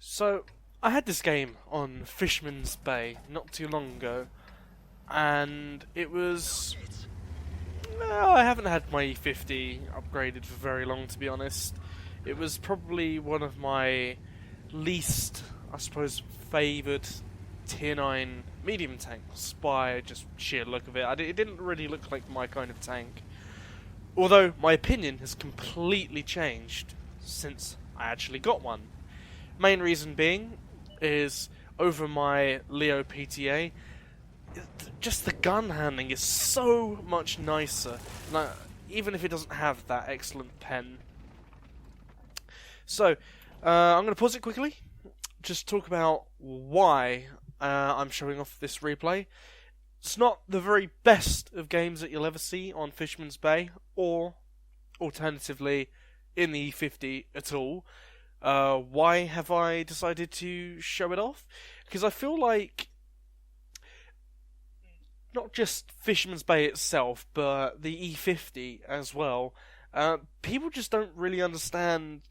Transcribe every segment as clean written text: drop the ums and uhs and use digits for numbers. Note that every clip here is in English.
So, I had this game on Fisherman's Bay not too long ago, and it was... I haven't had my E50 upgraded for very long, to be honest. It was probably one of my least, I suppose, favoured Tier 9 medium tanks by just sheer look of it. It didn't really look like my kind of tank. Although, my opinion has completely changed since I actually got one. Main reason being is over my Leo PTA, just the gun handling is so much nicer, like, even if it doesn't have that excellent pen. So, I'm going to pause it quickly, just talk about why I'm showing off this replay. It's not the very best of games that you'll ever see on Fisherman's Bay, or alternatively in the E50 at all. Why have I decided to show it off? Because I feel like not just Fisherman's Bay itself, but the E50 as well, people just don't really understand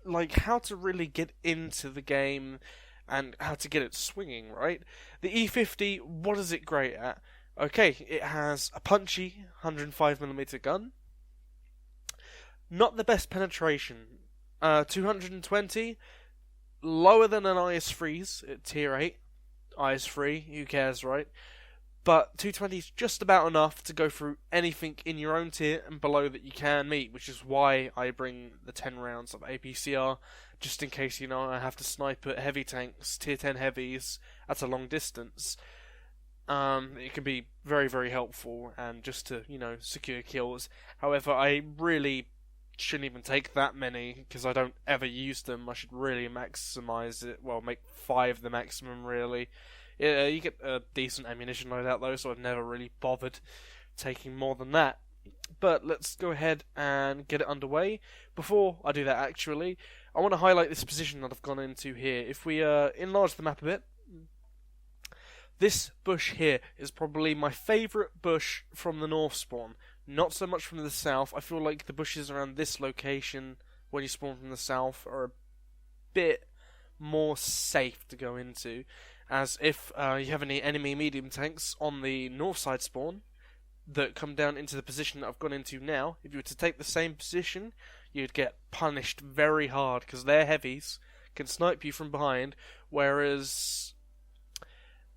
like how to really get into the game and how to get it swinging, right? The E50, what is it great at? Okay, it has a punchy 105mm gun, not the best penetration, 220, lower than an IS-3's at tier 8, IS-3, who cares, right? But 220 is just about enough to go through anything in your own tier and below that you can meet, which is why I bring the 10 rounds of APCR, just in case, you know, I have to snipe at heavy tanks, tier 10 heavies, at a long distance. It can be very, very helpful, and just to, you know, secure kills. However, I really shouldn't even take that many, because I don't ever use them. I should really maximize it, well, make 5 the maximum, really. Yeah, you get a decent ammunition loadout though, so I've never really bothered taking more than that. But let's go ahead and get it underway. Before I do that, actually, I want to highlight this position that I've gone into here. If we enlarge the map a bit, this bush here is probably my favourite bush from the north spawn. Not so much from the south. I feel like the bushes around this location, when you spawn from the south, are a bit more safe to go into. As if you have any enemy medium tanks on the north side spawn that come down into the position that I've gone into now, if you were to take the same position, you'd get punished very hard, because their heavies can snipe you from behind, whereas...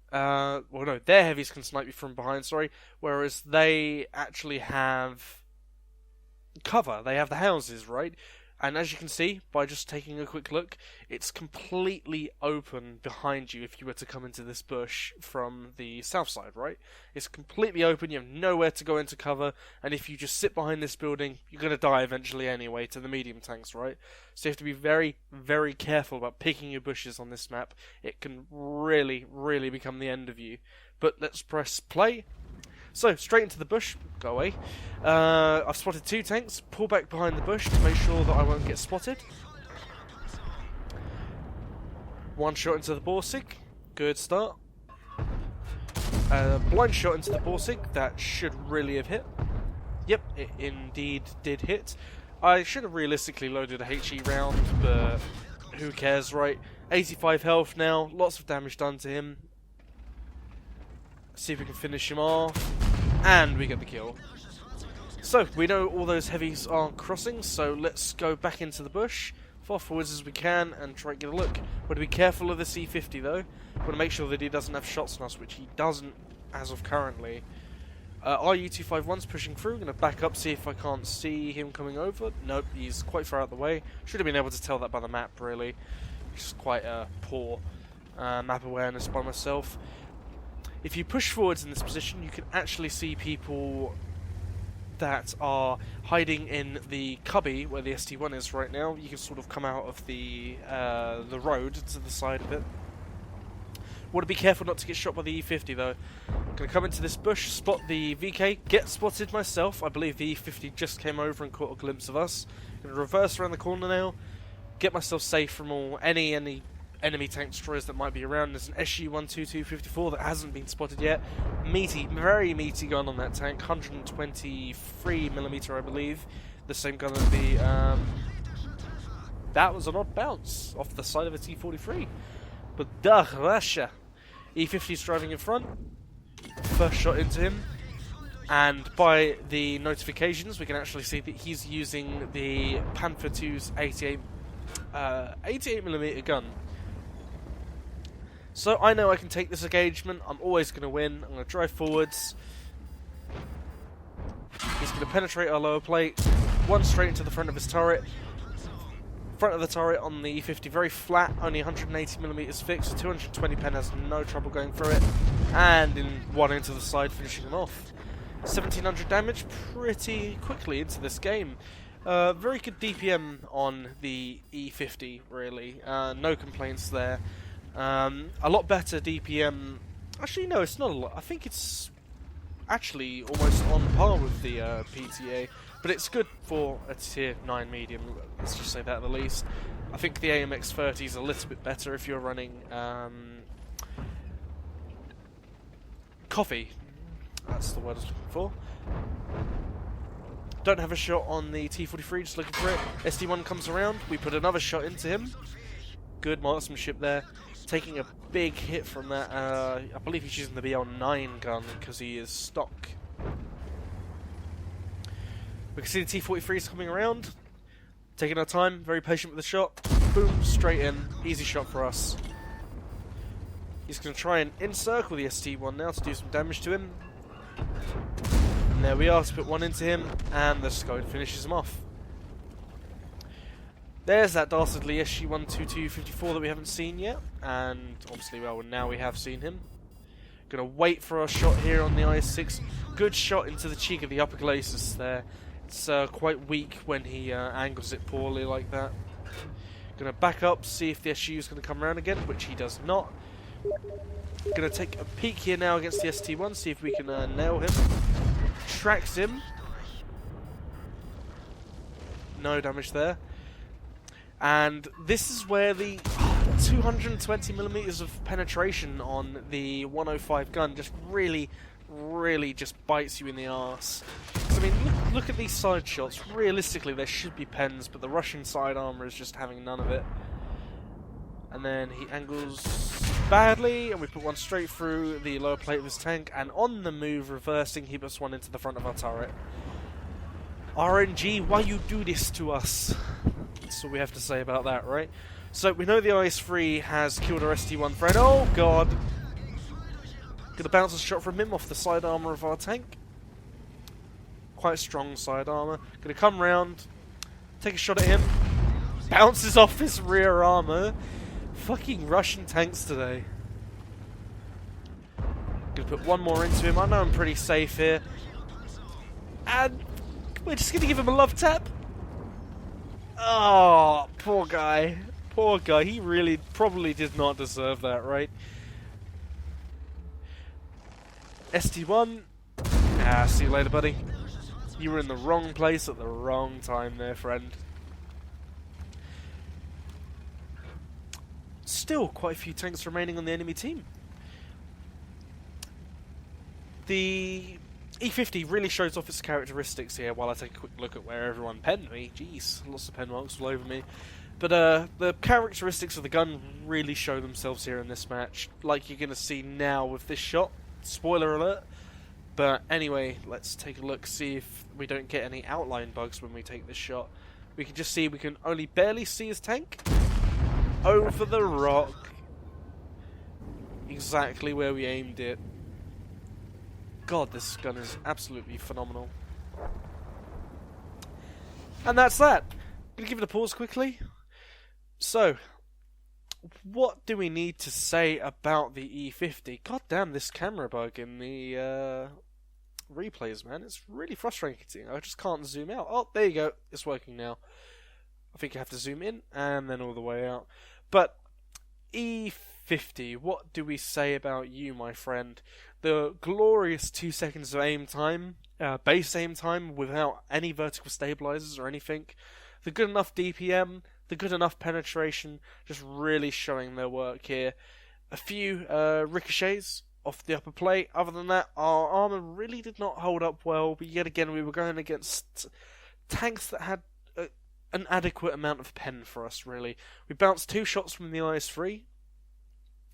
well, no, their heavies can snipe you from behind, sorry, whereas they actually have cover. They have the houses, right? And as you can see, by just taking a quick look, it's completely open behind you if you were to come into this bush from the south side, right? It's completely open, you have nowhere to go into cover, and if you just sit behind this building, you're going to die eventually anyway to the medium tanks, right? So you have to be very, very careful about picking your bushes on this map. It can really, really become the end of you. But let's press play. So, straight into the bush, go away. I've spotted 2 tanks, pull back behind the bush to make sure that I won't get spotted. 1 shot into the Borsig, good start. Blind shot into the Borsig, that should really have hit. Yep, it indeed did hit. I should have realistically loaded a HE round, but who cares, right? 85 health now, lots of damage done to him. See if we can finish him off. And we get the kill. So, we know all those heavies are crossing, so let's go back into the bush, far forwards as we can, and try and get a look. We're to be careful of the C50 though. We want to make sure that he doesn't have shots on us, which he doesn't as of currently. RU251's pushing through, going to back up, see if I can't see him coming over. Nope, he's quite far out the way. Should have been able to tell that by the map, really. It's quite a poor map awareness by myself. If you push forwards in this position, you can actually see people that are hiding in the cubby where the ST1 is right now. You can sort of come out of the road to the side of it. Want to be careful not to get shot by the E50 though. Going to come into this bush, spot the VK, get spotted myself. I believe the E50 just came over and caught a glimpse of us. Going to reverse around the corner now, get myself safe from any enemy tank destroyers that might be around. There's an SU-12254 that hasn't been spotted yet. Meaty, very meaty gun on that tank, 123mm I believe. The same gun as the that was an odd bounce off the side of a T43. But Russia. E50's driving in front. First shot into him. And by the notifications, we can actually see that he's using the Panther II's 88mm gun. So I know I can take this engagement. I'm always going to win. I'm going to drive forwards. He's going to penetrate our lower plate. One straight into the front of his turret. Front of the turret on the E50, very flat, only 180mm fixed. 220 pen has no trouble going through it. And in one into the side, finishing him off. 1700 damage pretty quickly into this game. Very good DPM on the E50, really. No complaints there. A lot better DPM. Actually, no, it's not a lot. I think it's actually almost on par with the PTA. But it's good for a tier 9 medium, let's just say that at the least. I think the AMX30 is a little bit better if you're running coffee. That's the word I was looking for. Don't have a shot on the T43, just looking for it. SD1 comes around, we put another shot into him. Good marksmanship there. Taking a big hit from that. I believe he's using the BL9 gun because he is stock. We can see the T43s coming around. Taking our time, very patient with the shot. Boom, straight in. Easy shot for us. He's going to try and encircle the ST1 now to do some damage to him. And there we are, to put one into him, and the Scode finishes him off. There's that dastardly SG-12254 that we haven't seen yet, and obviously, well, now we have seen him. Gonna wait for our shot here on the IS-6. Good shot into the cheek of the upper glacis there. It's quite weak when he angles it poorly like that. Gonna back up, see if the SU is gonna come around again, which he does not. Gonna take a peek here now against the ST1, see if we can nail him. Tracks him. No damage there. And this is where the 220mm of penetration on the 105 gun just really just bites you in the arse. I mean, look at these side shots. Realistically, there should be pens, but the Russian side armor is just having none of it. And then he angles badly, and we put one straight through the lower plate of his tank, and on the move, reversing, he puts one into the front of our turret. RNG, why you do this to us? That's all we have to say about that, right? So, we know the IS-3 has killed our ST1 friend. Oh, God! Gonna bounce a shot from him off the side armor of our tank. Quite strong side armor. Gonna come round, take a shot at him. Bounces off his rear armor. Fucking Russian tanks today. Gonna put one more into him. I know I'm pretty safe here. And we're just gonna give him a love tap. Oh, poor guy. Poor guy. He really probably did not deserve that, right? ST1. Ah, see you later, buddy. You were in the wrong place at the wrong time there, friend. Still quite a few tanks remaining on the enemy team. The E50 really shows off its characteristics here while I take a quick look at where everyone penned me. Jeez, lots of pen marks all over me. But the characteristics of the gun really show themselves here in this match, like you're going to see now with this shot. Spoiler alert. But anyway, let's take a look, see if we don't get any outline bugs when we take this shot. We can just see we can only barely see his tank. Over the rock. Exactly where we aimed it. God, this gun is absolutely phenomenal. And that's that. I'm going to give it a pause quickly. So, what do we need to say about the E50? God damn, this camera bug in the replays, man. It's really frustrating. I just can't zoom out. Oh, there you go. It's working now. I think you have to zoom in and then all the way out. But E50, what do we say about you, my friend? The glorious 2 seconds of aim time, base aim time without any vertical stabilizers or anything. The good enough DPM, the good enough penetration, just really showing their work here. A few ricochets off the upper plate. Other than that, our armor really did not hold up well. But yet again, we were going against tanks that had an adequate amount of pen for us, really. We bounced 2 shots from the IS-3.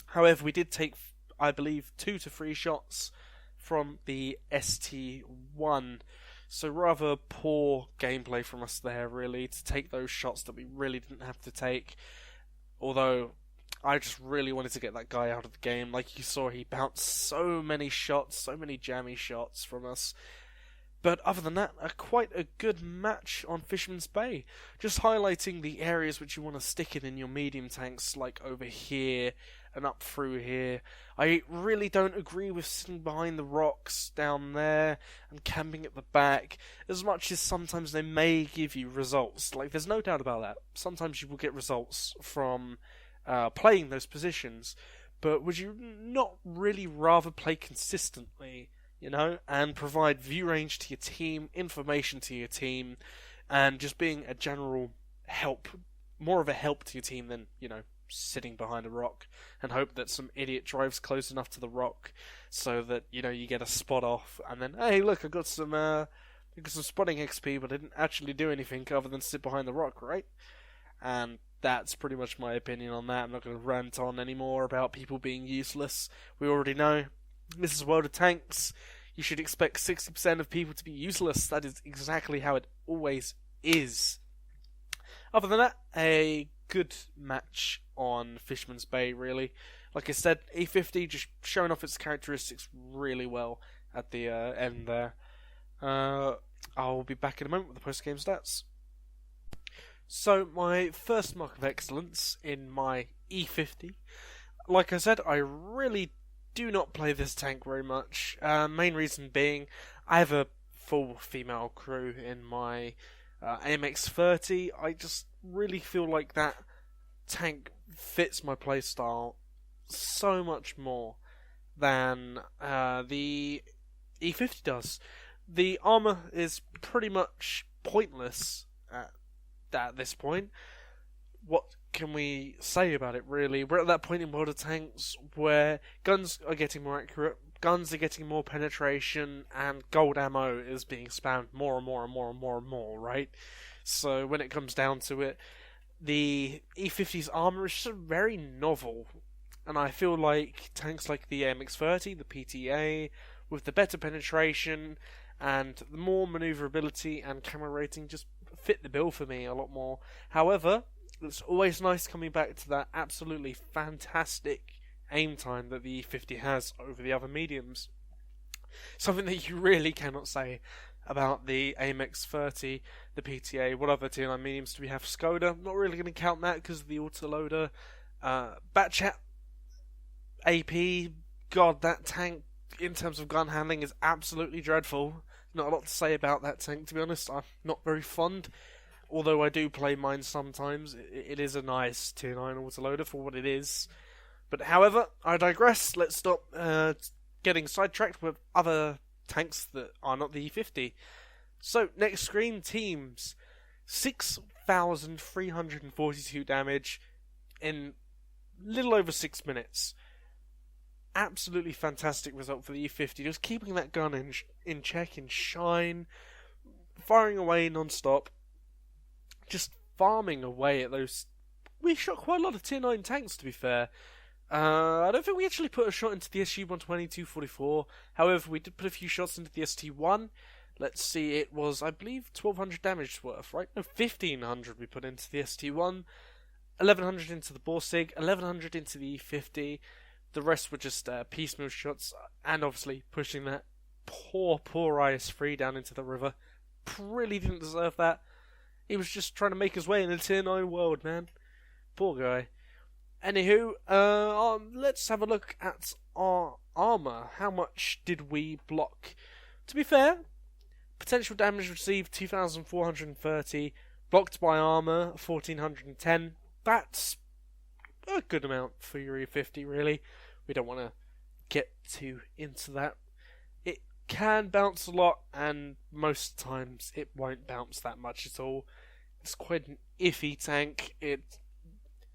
However, we did take, I believe, 2 to 3 shots from the ST1. So rather poor gameplay from us there, really, to take those shots that we really didn't have to take. Although, I just really wanted to get that guy out of the game. Like you saw, he bounced so many shots, so many jammy shots from us. But other than that, quite a good match on Fisherman's Bay. Just highlighting the areas which you want to stick in your medium tanks, like over here and up through here. I really don't agree with sitting behind the rocks down there and camping at the back, as much as sometimes they may give you results. Like, there's no doubt about that. Sometimes you will get results from playing those positions, but would you not really rather play consistently, you know, and provide view range to your team, information to your team, and just being a general help, more of a help to your team than, you know, sitting behind a rock and hope that some idiot drives close enough to the rock so that, you know, you get a spot off, and then, hey, look, I got some spotting XP, but I didn't actually do anything other than sit behind the rock, right? And that's pretty much my opinion on that. I'm not going to rant on anymore about people being useless. We already know. This is World of Tanks. You should expect 60% of people to be useless. That is exactly how it always is. Other than that, a good match on Fisherman's Bay, really. Like I said, E50 just showing off its characteristics really well at the end there. I'll be back in a moment with the post-game stats. So, my first mark of excellence in my E50. Like I said, I really do not play this tank very much. Main reason being, I have a full female crew in my AMX30. I just really feel like that tank fits my playstyle so much more than the E50 does. The armour is pretty much pointless at this point. What can we say about it, really? We're at that point in World of Tanks where guns are getting more accurate, guns are getting more penetration, and gold ammo is being spammed more and more and more and more and more, right? So when it comes down to it, the E50's armour is just very novel, and I feel like tanks like the AMX30, the PTA, with the better penetration and the more manoeuvrability and camera rating just fit the bill for me a lot more. However, it's always nice coming back to that absolutely fantastic aim time that the E50 has over the other mediums. Something that you really cannot say about the AMX30, the PTA, what other tier 9 mediums do we have? Skoda, not really going to count that because of the autoloader. Batchat AP, god, that tank in terms of gun handling is absolutely dreadful. Not a lot to say about that tank, to be honest. I'm not very fond, although I do play mine sometimes. It is a nice tier 9 autoloader for what it is. But however, I digress. Let's stop getting sidetracked with other tanks that are not the E50. So, next screen, teams. 6,342 damage in little over 6 minutes. Absolutely fantastic result for the E50. Just keeping that gun in check, in shine, firing away non-stop. Just farming away at those. We shot quite a lot of tier 9 tanks, to be fair. I don't think we actually put a shot into the SG-120 244. However, we did put a few shots into the ST-1. Let's see, it was, I believe, 1,200 damage worth, right? No, 1,500 we put into the ST-1. 1,100 into the Borsig. 1,100 into the E50. The rest were just piecemeal shots, and obviously pushing that poor IS-3 down into the river. Really didn't deserve that. He was just trying to make his way in a tier 9 world, man. Poor guy. Anywho, let's have a look at our armour. How much did we block? To be fair, potential damage received 2,430. Blocked by armour 1,410. That's a good amount for your E50, really. We don't want to get too into that. It can bounce a lot, and most times it won't bounce that much at all. It's quite an iffy tank. It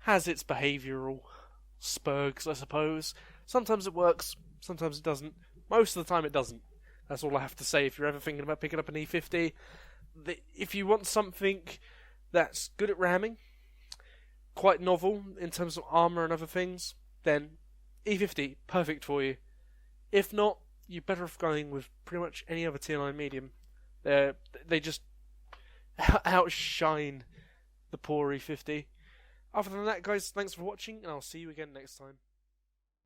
has its behavioural spurgs, I suppose. Sometimes it works, sometimes it doesn't. Most of the time it doesn't. That's all I have to say. If you're ever thinking about picking up an E50, if you want something that's good at ramming, quite novel in terms of armor and other things, then E50, perfect for you. If not, you're better off going with pretty much any other tier 9 medium. They just outshine the poor E50. Other than that, guys, thanks for watching, and I'll see you again next time.